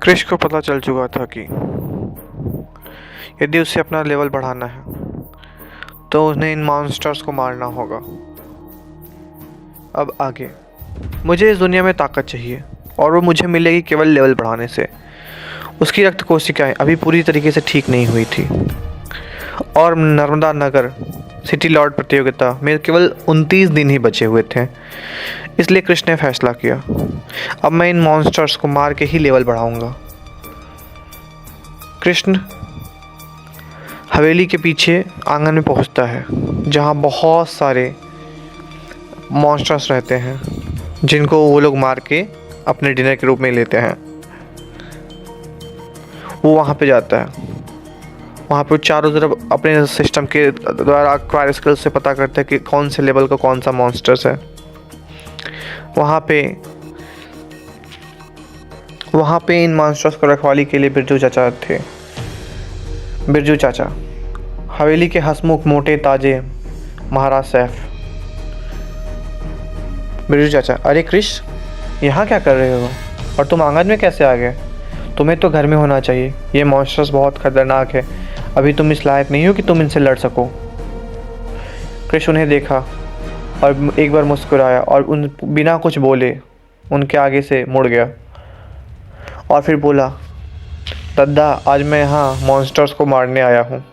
क्रिश को पता चल चुका था कि यदि उसे अपना लेवल बढ़ाना है तो उन्हें इन मॉन्स्टर्स को मारना होगा। अब आगे मुझे इस दुनिया में ताकत चाहिए और वो मुझे मिलेगी केवल लेवल बढ़ाने से। उसकी रक्त कोशिकाएं अभी पूरी तरीके से ठीक नहीं हुई थी और नर्मदा नगर सिटी लॉर्ड प्रतियोगिता में केवल 29 दिन ही बचे हुए थे। इसलिए कृष्ण ने फैसला किया, अब मैं इन मॉन्स्टर्स को मार के ही लेवल बढ़ाऊंगा। कृष्ण हवेली के पीछे आंगन में पहुंचता है जहां बहुत सारे मॉन्स्टर्स रहते हैं जिनको वो लोग मार के अपने डिनर के रूप में लेते हैं। वो वहाँ पे जाता है, वहाँ पे चारों तरफ अपने सिस्टम के द्वारा एक्वायर स्किल से पता करते हैं कि कौन से लेवल का कौन सा मॉन्स्टर्स है। वहाँ पे इन मॉन्स्टर्स को रखवाली के लिए बिरजू चाचा थे। बिरजू चाचा हवेली के हंसमुख मोटे ताजे महाराज सैफ। बिरजू चाचा, अरे क्रिश, यहाँ क्या कर रहे हो और तुम आंगन में कैसे आ गए? तुम्हें तो घर में होना चाहिए, ये मॉन्स्टर्स बहुत खतरनाक है, अभी तुम इस लायक नहीं हो कि तुम इनसे लड़ सको। क्रिश उन्हें देखा और एक बार मुस्कुराया और उन बिना कुछ बोले उनके आगे से मुड़ गया और फिर बोला, दद्दा, आज मैं यहाँ मॉन्स्टर्स को मारने आया हूँ।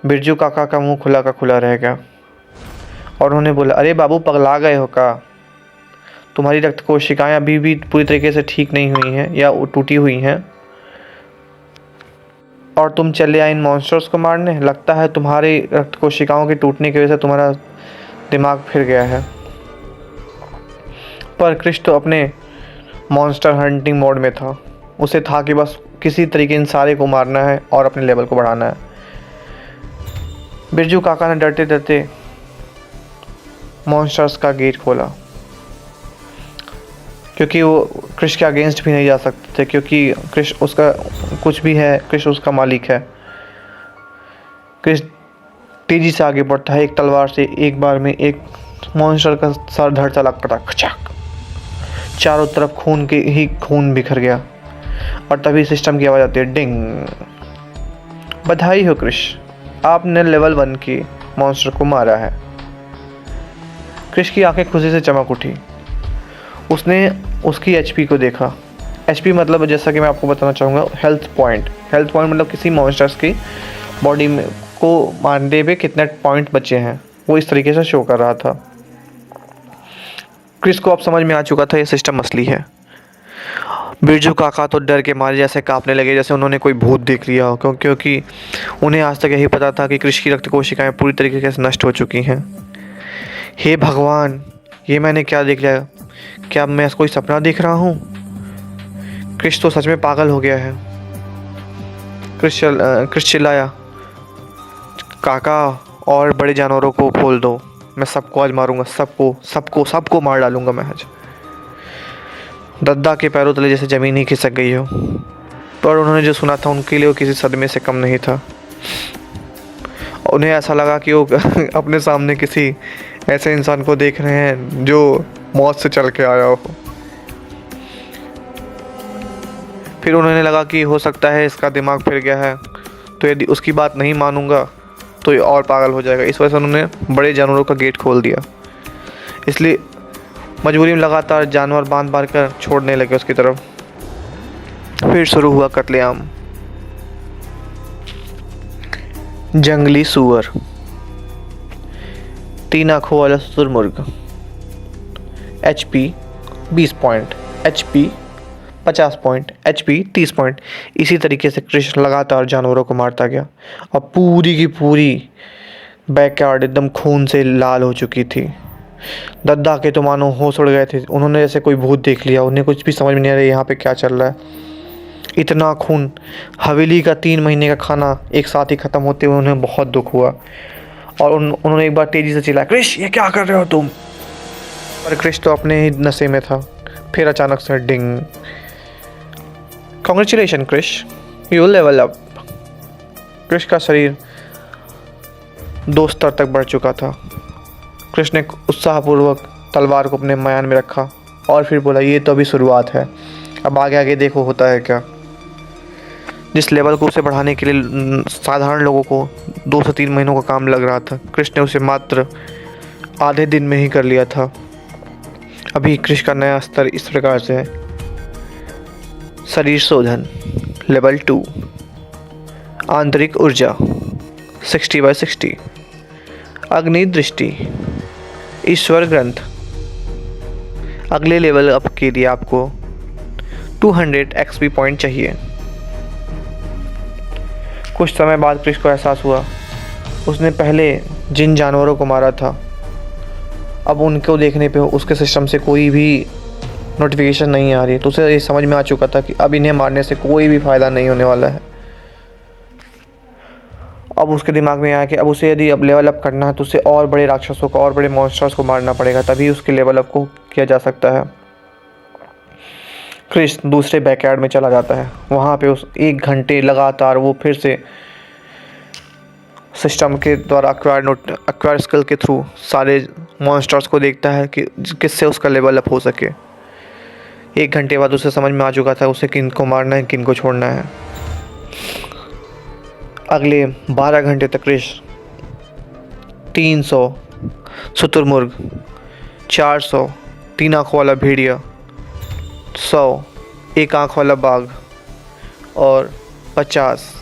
बिरजू काका का मुंह खुला का खुला रह गया और उन्होंने बोला, अरे बाबू, पगला गए हो का? तुम्हारी रक्त कोशिकाएं अभी भी पूरी तरीके से ठीक नहीं हुई हैं या टूटी हुई हैं और तुम चले आए इन मॉन्स्टर्स को मारने? लगता है तुम्हारी रक्त कोशिकाओं के टूटने की वजह से तुम्हारा दिमाग फिर गया है। पर क्रिश तो अपने मॉन्स्टर हंटिंग मोड में था। उसे था कि बस किसी तरीके इन सारे को मारना है और अपने लेवल को बढ़ाना है। बिरजू काका ने डरते डरते मॉन्स्टर्स का गेट खोला क्योंकि वो क्रिश के अगेंस्ट भी नहीं जा सकते थे, क्योंकि क्रिश उसका कुछ भी है, क्रिश उसका मालिक है। क्रिश तेजी से आगे बढ़ता है, एक तलवार से एक बार में एक मॉन्स्टर का सर धड़ चला खचाक। चारों तरफ खून के ही खून बिखर गया और तभी सिस्टम की आवाज़ आती है, डिंग। बधाई हो क्रिश, आपने लेवल 1 की मॉन्स्टर को मारा है। क्रिश की आंखें खुशी से चमक उठी। उसने उसकी एचपी को देखा। एचपी मतलब, जैसा कि मैं आपको बताना चाहूँगा, हेल्थ पॉइंट। हेल्थ पॉइंट मतलब किसी मॉन्स्टर्स की बॉडी में को मारने पे कितने पॉइंट बचे हैं, वो इस तरीके से शो कर रहा था। क्रिश को अब समझ में आ चुका था ये सिस्टम असली है। बिरजू काका तो डर के मारे जैसे कांपने लगे, जैसे उन्होंने कोई भूत देख लिया हो, क्योंकि उन्हें आज तक यही पता था कि क्रिश की रक्त कोशिकाएं पूरी तरीके से नष्ट हो चुकी हैं। हे भगवान, ये मैंने क्या देख लिया? क्या मैं कोई सपना देख रहा हूँ? क्रिश तो सच में पागल हो गया है। क्रिश चिल्लाया, काका, और बड़े जानवरों को खोल दो, मैं सबको आज मारूंगा, सबको मार डालूंगा मैं आज। दद्दा के पैरों तले जैसे ज़मीन ही खिसक गई हो, पर उन्होंने जो सुना था उनके लिए वो किसी सदमे से कम नहीं था। उन्हें ऐसा लगा कि वो अपने सामने किसी ऐसे इंसान को देख रहे हैं जो मौत से चल के आया हो। फिर उन्हें लगा कि हो सकता है इसका दिमाग फिर गया है, तो यदि उसकी बात नहीं मानूंगा तो ये और पागल हो जाएगा। इस वजह से उन्होंने बड़े जानवरों का गेट खोल दिया। इसलिए मजबूरी में लगातार जानवर बांध कर छोड़ने लगे उसकी तरफ। फिर शुरू हुआ कत्लेआम। जंगली सुअर, 3 आँखों वाला शुतुरमुर्ग, HP 20 point, HP 50 point, HP 30 point. इसी तरीके से कृष्ण लगातार जानवरों को मारता गया और पूरी की पूरी बैकयार्ड एकदम खून से लाल हो चुकी थी। दद्दा के तो मानो होश उड़ गए थे। उन्होंने जैसे कोई भूत देख लिया। उन्हें कुछ भी समझ में नहीं आ रहा यहाँ पे क्या चल रहा है। इतना खून, हवेली का 3 महीने का खाना एक साथ ही ख़त्म होते हुए उन्हें बहुत दुख हुआ और उन्होंने एक बार तेज़ी से चिल्लाया, क्रिश, ये क्या कर रहे हो तुम? पर क्रिश तो अपने ही नशे में था। फिर अचानक से ding. Congratulation Krish, you level up. Krish का शरीर 2 स्तर तक बढ़ चुका था। क्रिश ने उत्साहपूर्वक तलवार को अपने म्यान में रखा और फिर बोला, ये तो अभी शुरुआत है, अब आगे आगे देखो होता है क्या। जिस लेवल को उसे बढ़ाने के लिए साधारण लोगों को 2 से 3 महीनों का काम लग रहा था, कृष ने उसे मात्र आधे दिन में ही कर लिया था। अभी कृष का नया स्तर इस प्रकार से है: शरीर शोधन लेवल 2, आंतरिक ऊर्जा 60/60, अग्नि दृष्टि, ईश्वर ग्रंथ। अगले लेवल अप के लिए आपको 200 XP पॉइंट चाहिए। कुछ समय बाद कृष को एहसास हुआ उसने पहले जिन जानवरों को मारा था, अब उनको देखने पे उसके सिस्टम से कोई भी नोटिफिकेशन नहीं आ रही, तो उसे ये समझ में आ चुका था कि अब इन्हें मारने से कोई भी फ़ायदा नहीं होने वाला है। अब उसके दिमाग में आया कि अब उसे यदि अब लेवल अप करना है तो उसे और बड़े राक्षसों को और बड़े मॉन्स्टर्स को मारना पड़ेगा, तभी उसके लेवल अप को किया जा सकता है। क्रिस दूसरे बैकयार्ड में चला जाता है। वहाँ पे उस 1 घंटे लगातार वो फिर से सिस्टम के द्वारा एक्वायर स्किल के थ्रू सारे मॉन्स्टर्स को देखता है कि किससे उसका लेवल अप हो सके। 1 घंटे बाद उसे समझ में आ चुका था उसे किन को मारना है, किन को छोड़ना है। अगले 12 घंटे तक क्रिश 300 शुतुरमुर्ग, 400 3 आँखों वाला भेड़िया, 100 1 आँख वाला बाघ और 50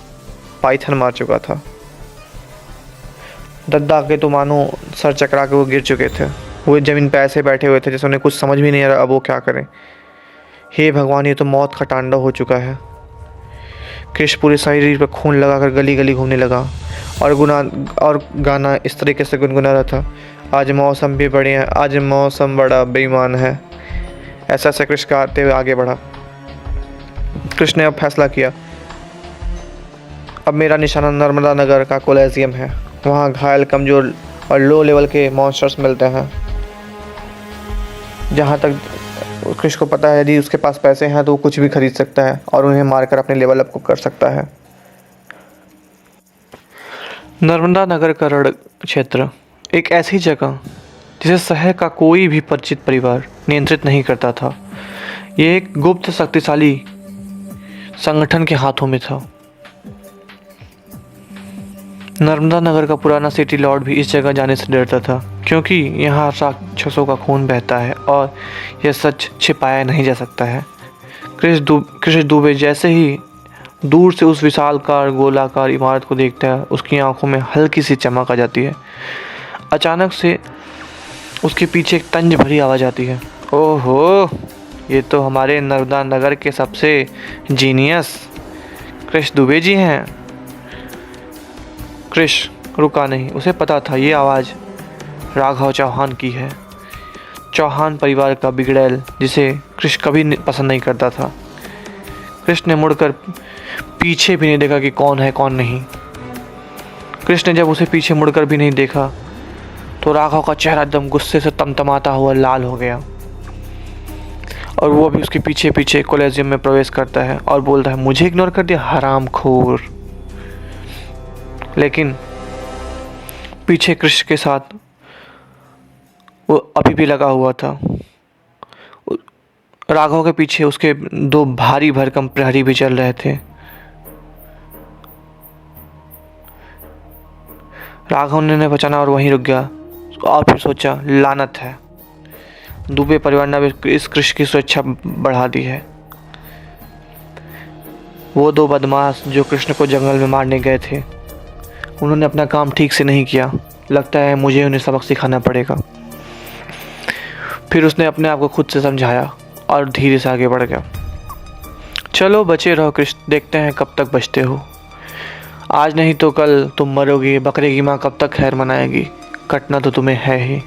पाइथन मार चुका था। दद्दा के तो मानो सर चकरा के वो गिर चुके थे। वो ज़मीन पे ऐसे बैठे हुए थे जैसे उन्हें कुछ समझ भी नहीं आ रहा अब वो क्या करें। हे भगवान, ये तो मौत का तांडव हो चुका है। क्रिश पूरे शरीर पर खून लगाकर गली गली घूमने लगा और गाना इस तरीके से गुनगुना रहा था: आज मौसम भी बढ़िया है, आज मौसम बड़ा बेईमान है। ऐसा ऐसा क्रिश गाते हुए आगे बढ़ा। क्रिश ने अब फैसला किया, अब मेरा निशाना नर्मदा नगर का कोलेजियम है। वहाँ घायल, कमज़ोर और लो लेवल के मॉन्स्टर्स मिलते हैं। जहाँ तक क्रिश को पता है, यदि उसके पास पैसे हैं तो वो कुछ भी खरीद सकता है और उन्हें मारकर अपने लेवल अप को कर सकता है। नर्मदा नगर का रण क्षेत्र एक ऐसी जगह जिसे शहर का कोई भी परिचित परिवार नियंत्रित नहीं करता था। यह एक गुप्त शक्तिशाली संगठन के हाथों में था। नर्मदा नगर का पुराना सिटी लॉर्ड भी इस जगह जाने से डरता था, क्योंकि यहाँ राक्षसों का खून बहता है और यह सच छिपाया नहीं जा सकता है। क्रिश दुबे जैसे ही दूर से उस विशालकार गोलाकार इमारत को देखता है, उसकी आंखों में हल्की सी चमक आ जाती है। अचानक से उसके पीछे एक तंज भरी आवाज़ आती है। ओहो, ये तो हमारे नर्मदा नगर के सबसे जीनियस क्रिश दुबे जी हैं। क्रिश रुका नहीं, उसे पता था ये आवाज़ राघव चौहान की है। चौहान परिवार का बिगड़ैल, जिसे क्रिश कभी पसंद नहीं करता था। क्रिश ने मुड़कर पीछे भी नहीं देखा कि कौन है कौन नहीं। क्रिश ने जब उसे पीछे मुड़कर भी नहीं देखा तो राघव का चेहरा एकदम गुस्से से तमतमाता हुआ लाल हो गया और वो भी उसके पीछे पीछे कोलेजियम में प्रवेश करता है और बोलता है, मुझे इग्नोर कर दिया हरामखोर। लेकिन पीछे क्रिश के साथ वो अभी भी लगा हुआ था। राघव के पीछे उसके 2 भारी भरकम प्रहरी भी चल रहे थे। राघव ने बचाना और वहीं रुक गया और फिर सोचा, लानत है, दुबे परिवार ने इस क्रिश की सुरक्षा बढ़ा दी है। वो 2 बदमाश जो कृष्ण को जंगल में मारने गए थे, उन्होंने अपना काम ठीक से नहीं किया। लगता है मुझे उन्हें सबक सिखाना पड़ेगा। फिर उसने अपने आप को खुद से समझाया और धीरे से आगे बढ़ गया। चलो बचे रहो कृष्ण, देखते हैं कब तक बचते हो। आज नहीं तो कल तुम मरोगे। बकरे की माँ कब तक खैर मनाएगी? कटना तो तुम्हें है ही।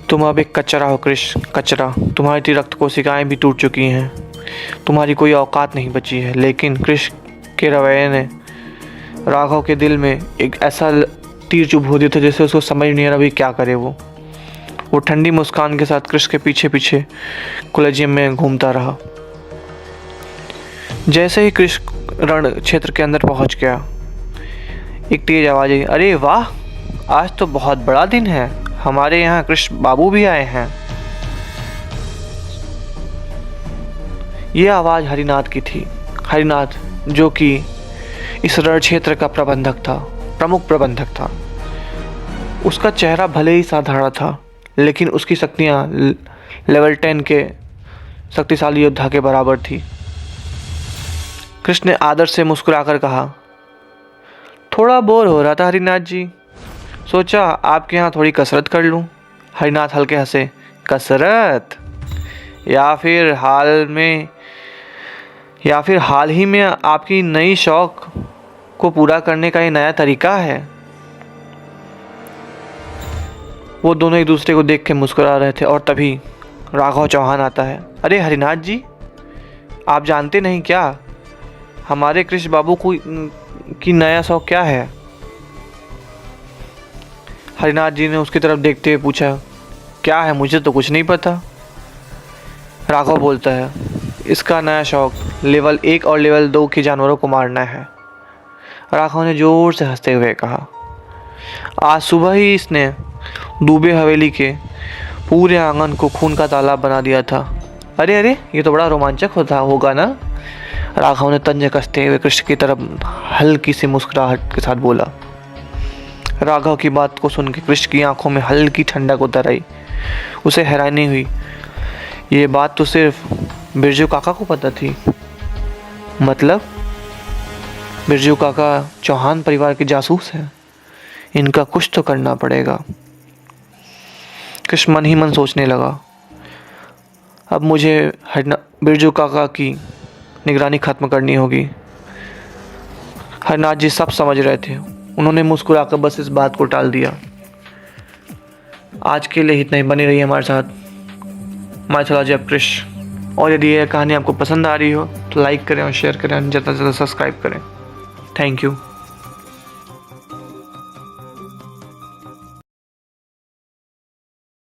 तुम अब एक कचरा हो कृष्ण, कचरा। तुम्हारी रक्त कोशिकाएं भी टूट चुकी हैं, तुम्हारी कोई औकात नहीं बची है। लेकिन कृष्ण के रवैये ने राघव के दिल में एक ऐसा तीर चुभ दिया था जैसे उसको समझ नहीं आ रहा भी क्या करे। वो ठंडी मुस्कान के साथ कृष्ण के पीछे पीछे कोलेजियम में घूमता रहा। जैसे ही कृष्ण रण क्षेत्र के अंदर पहुंच गया, एक तेज आवाज़ आई, अरे वाह, आज तो बहुत बड़ा दिन है, हमारे यहाँ कृष्ण बाबू भी आए हैं। ये आवाज़ हरिनाथ की थी। हरिनाथ जो कि इस रण क्षेत्र का प्रमुख प्रबंधक था। उसका चेहरा भले ही साधारण था, लेकिन उसकी शक्तियाँ लेवल 10 के शक्तिशाली योद्धा के बराबर थी। कृष्ण ने आदर से मुस्कुराकर कहा, थोड़ा बोर हो रहा था हरिनाथ जी, सोचा आपके यहाँ थोड़ी कसरत कर लूँ। हरिनाथ हल्के हंसे, कसरत? या फिर हाल ही में आपकी नई शौक को पूरा करने का ये नया तरीका है? वो दोनों एक दूसरे को देख के मुस्कुरा रहे थे और तभी राघव चौहान आता है। अरे हरिनाथ जी, आप जानते नहीं क्या हमारे कृष्ण बाबू को की नया शौक क्या है? हरिनाथ जी ने उसकी तरफ देखते हुए पूछा, क्या है? मुझे तो कुछ नहीं पता। राघव बोलता है, इसका नया शौक लेवल 1 और लेवल 2 के जानवरों को मारना है। राघव ने जोर से हंसते हुए कहा, आज सुबह ही इसने दूबे हवेली के पूरे आंगन को खून का तालाब बना दिया था। अरे अरे, ये तो बड़ा रोमांचक होगा ना? राघव ने तंज कसते हुए कृष्ण की तरफ हल्की सी मुस्कुराहट के साथ बोला। राघव की बात को सुन के कृष्ण की आंखों में हल्की ठंडक उतर आई। उसे हैरानी हुई, ये बात तो सिर्फ बिरजू काका को पता थी। मतलब बिरजू काका चौहान परिवार के जासूस हैं। इनका कुछ तो करना पड़ेगा। कृष्ण मन ही मन सोचने लगा, अब मुझे बिरजू काका की निगरानी खत्म करनी होगी। हरनाथ जी सब समझ रहे थे, उन्होंने मुस्कुराकर बस इस बात को टाल दिया। आज के लिए इतना ही, बने रहिए हमारे साथ। मैं चला जब कृष्ण। और यदि यह कहानी आपको पसंद आ रही हो तो लाइक करें और शेयर करें, ज़्यादा से ज़्यादा सब्सक्राइब करें। Thank you.